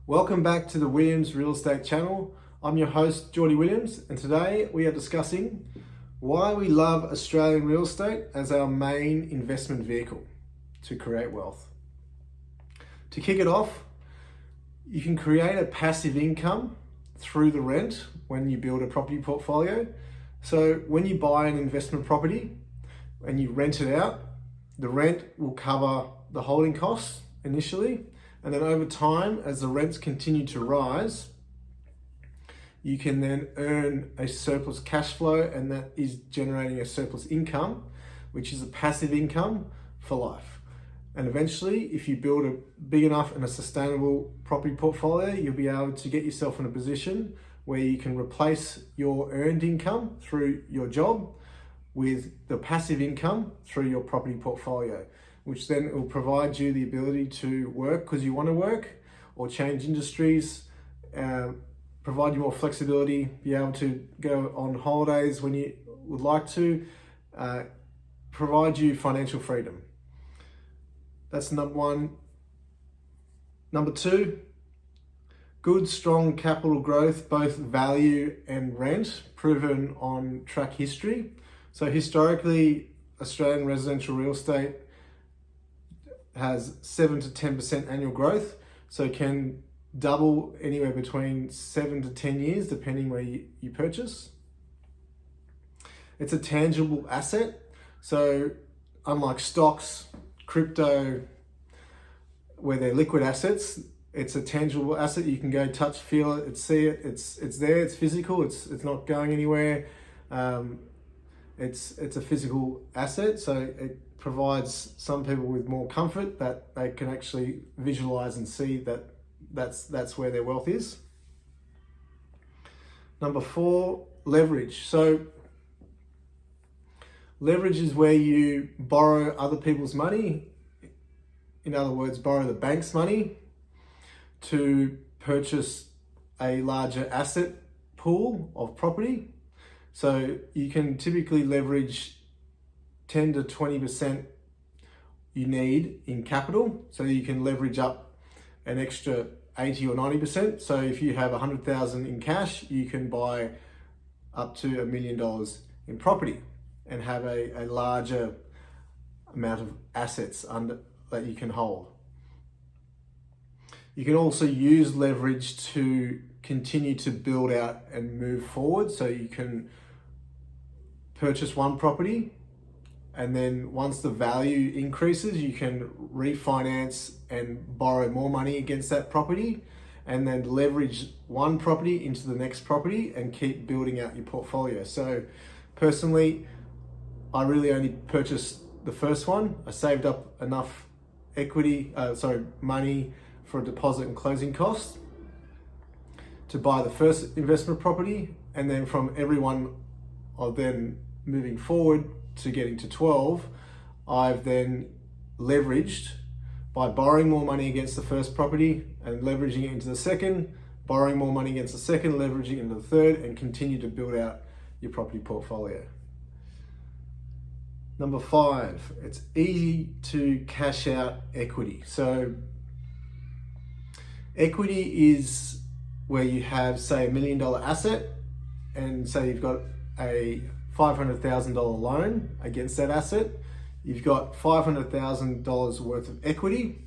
Welcome back to the Williams Real Estate channel. I'm your host, Geordie Williams, and today we are discussing why we love Australian real estate as our main investment vehicle to create wealth. To kick it off, you can create a passive income through the rent when you build a property portfolio. So when you buy an investment property and you rent it out, the rent will cover the holding costs initially, and then over time, as the rents continue to rise, you can then earn a surplus cash flow, and that is generating a surplus income, which is a passive income for life. And eventually, if you build a big enough and a sustainable property portfolio, you'll be able to get yourself in a position where you can replace your earned income through your job with the passive income through your property portfolio, which then will provide you the ability to work because you want to work, or change industries, provide you more flexibility, be able to go on holidays when you would like to, provide you financial freedom. That's number one. Number two, good, strong capital growth, both value and rent, proven on track history. So historically, Australian residential real estate has 7 to 10% annual growth, so it can double anywhere between 7 to 10 years, depending where you purchase. It's a tangible asset, so unlike stocks, crypto, where they're liquid assets, it's a tangible asset. You can go touch, feel it, see it. It's there. It's physical. It's not going anywhere. It's a physical asset, so it provides some people with more comfort that they can actually visualize and see that that's where their wealth is. Number four, leverage. So leverage is where you borrow other people's money. In other words, borrow the bank's money to purchase a larger asset pool of property. So you can typically leverage 10 to 20% you need in capital. So you can leverage up an extra 80 or 90%. So if you have 100,000 in cash, you can buy up to $1 million in property and have a larger amount of assets that you can hold. You can also use leverage to continue to build out and move forward. So you can purchase one property, and then once the value increases, you can refinance and borrow more money against that property, and then leverage one property into the next property and keep building out your portfolio. So personally, I really only purchased the first one. I saved up enough money for a deposit and closing costs to buy the first investment property, and then from every one of them moving forward to getting to 12, I've then leveraged by borrowing more money against the first property and leveraging it into the second, borrowing more money against the second, leveraging it into the third, and continue to build out your property portfolio. Number five, it's easy to cash out equity. So equity is where you have, say, $1 million asset, and say you've got a $500,000 loan against that asset. You've got $500,000 worth of equity,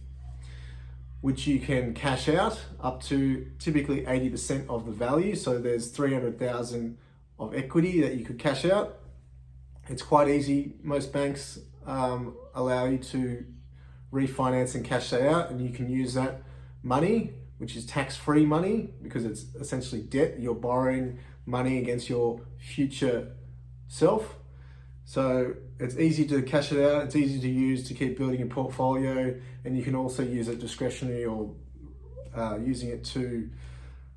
which you can cash out up to typically 80% of the value. So there's $300,000 of equity that you could cash out. It's quite easy. Most banks allow you to refinance and cash that out, and you can use that money, which is tax-free money, because it's essentially debt. You're borrowing money against your future self. So it's easy to cash it out. It's easy to use to keep building your portfolio, and you can also use it discretionary, or using it to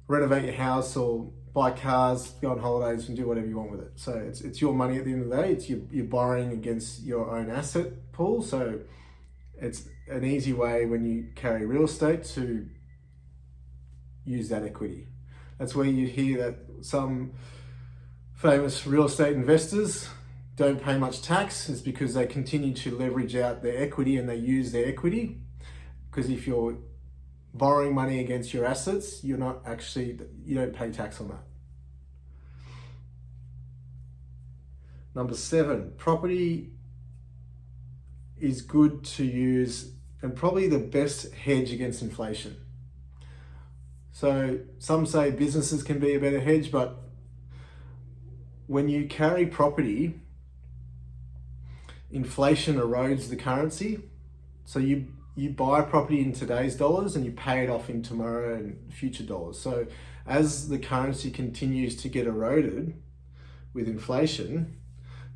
renovate your house or buy cars, go on holidays, and do whatever you want with it. So it's your money at the end of the day. It's you're borrowing against your own asset pool. So it's an easy way when you carry real estate to use that equity. That's where you hear that some famous real estate investors don't pay much tax, is because they continue to leverage out their equity and they use their equity. Because if you're borrowing money against your assets, you don't pay tax on that. Number 7, property is good to use and probably the best hedge against inflation. So some say businesses can be a better hedge, but when you carry property, inflation erodes the currency. So you buy property in today's dollars and you pay it off in tomorrow and future dollars. So as the currency continues to get eroded with inflation,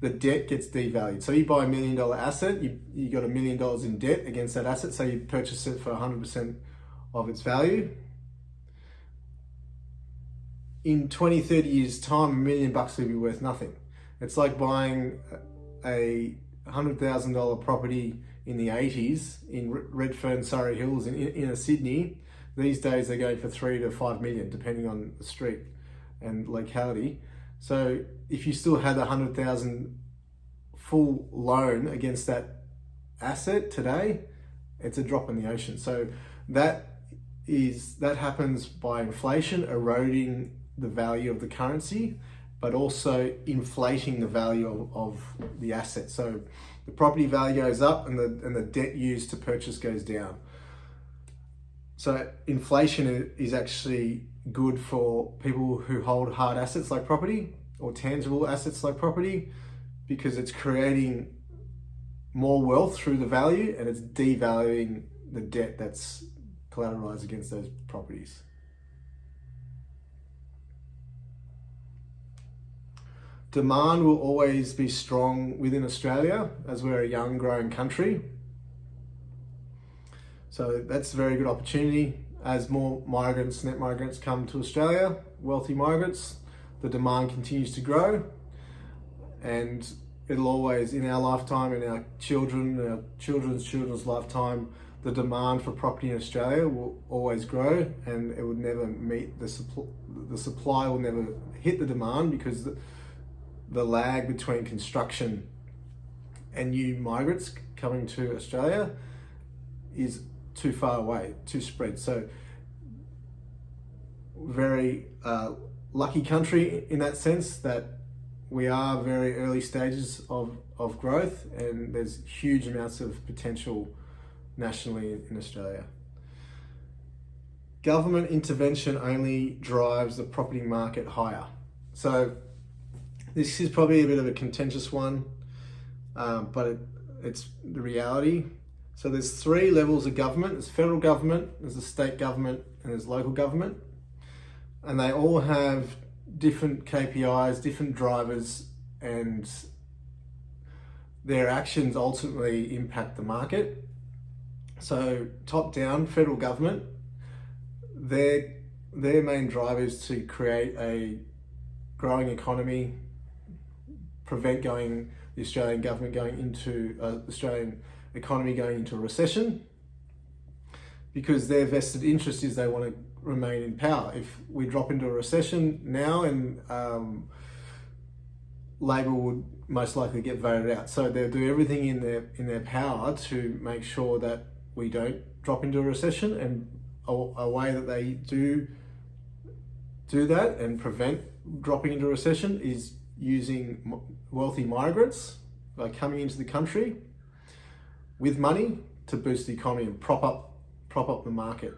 the debt gets devalued. So you buy $1 million asset, you got $1 million in debt against that asset, so you purchase it for 100% of its value. In 20, 30 years time, $1 million will be worth nothing. It's like buying a $100,000 property in the 80s in Redfern, Surrey Hills in inner Sydney. These days they're going for 3 to 5 million, depending on the street and locality. So if you still had $100,000 full loan against that asset today, it's a drop in the ocean. So that happens by inflation eroding the value of the currency, but also inflating the value of the asset. So the property value goes up and the debt used to purchase goes down. So inflation is actually good for people who hold hard assets like property or tangible assets like property, because it's creating more wealth through the value and it's devaluing the debt that's collateralized against those properties. Demand will always be strong within Australia as we're a young, growing country. So that's a very good opportunity. As more net migrants come to Australia, wealthy migrants, the demand continues to grow, and it'll always, in our lifetime, in our children's lifetime, the demand for property in Australia will always grow, and it would never meet the supply will never hit the demand, because the lag between construction and new migrants coming to Australia is too far away, too spread. So very lucky country in that sense, that we are very early stages of growth, and there's huge amounts of potential nationally in Australia. Government intervention only drives the property market higher. So this is probably a bit of a contentious one, but it's the reality. So there's 3 levels of government. There's federal government, there's the state government, and there's local government. And they all have different KPIs, different drivers, and their actions ultimately impact the market. So top down, federal government, their main drive is to create a growing economy, prevent the Australian government going into Australian economy going into a recession, because their vested interest is they want to remain in power. If we drop into a recession now, and Labor would most likely get voted out, so they'll do everything in their power to make sure that we don't drop into a recession. And a way that they do that and prevent dropping into a recession is using wealthy migrants by coming into the country with money to boost the economy and prop up the market.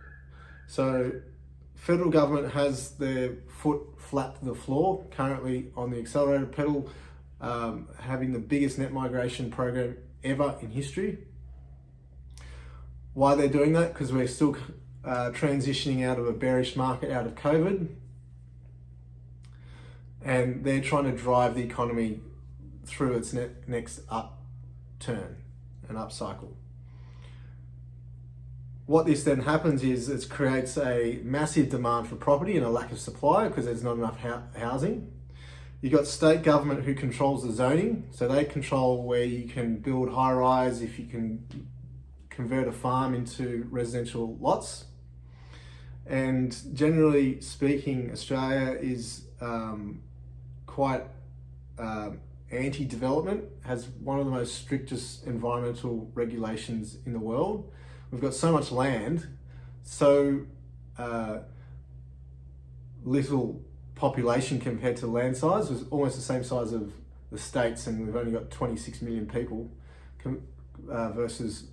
So federal government has their foot flat to the floor, currently on the accelerator pedal, having the biggest net migration program ever in history. Why they're doing that? Because we're still transitioning out of a bearish market out of COVID, and they're trying to drive the economy through its next upturn and upcycle. What this then happens is it creates a massive demand for property and a lack of supply, because there's not enough housing. You've got state government who controls the zoning, so they control where you can build high-rise, if you can convert a farm into residential lots. And generally speaking, Australia is quite anti-development, has one of the most strictest environmental regulations in the world. We've got so much land, so little population compared to land size. It was almost the same size of the states, and we've only got 26 million people versus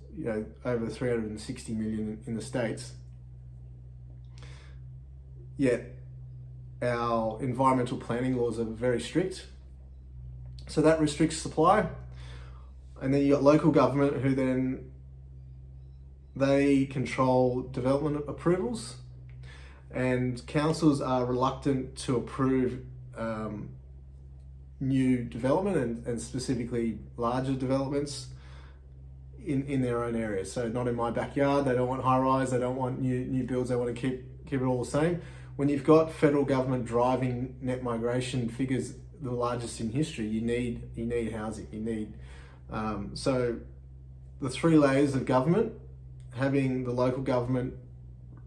over 360 million in the states. Yet our environmental planning laws are very strict, so that restricts supply. And then you got local government, who then they control development approvals, and councils are reluctant to approve new development and specifically larger developments in their own areas. So not in my backyard. They don't want high rise. They don't want new builds. They want to keep it all the same. When you've got federal government driving net migration figures the largest in history, you need housing. You need so the three layers of government, having the local government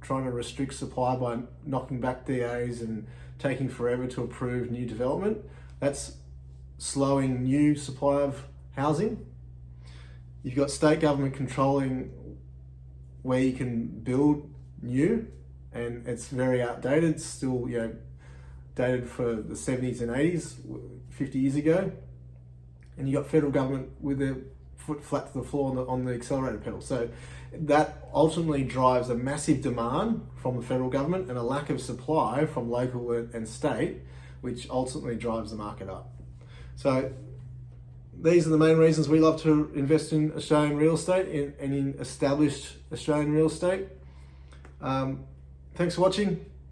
trying to restrict supply by knocking back DAs and taking forever to approve new development, that's slowing new supply of housing. You've got state government controlling where you can build new, and it's very outdated. It's still dated for the 70s and 80s, 50 years ago. And you got federal government with their foot flat to the floor on the accelerator pedal. So that ultimately drives a massive demand from the federal government and a lack of supply from local and state, which ultimately drives the market up. So these are the main reasons we love to invest in Australian real estate and in established Australian real estate. Thanks for watching.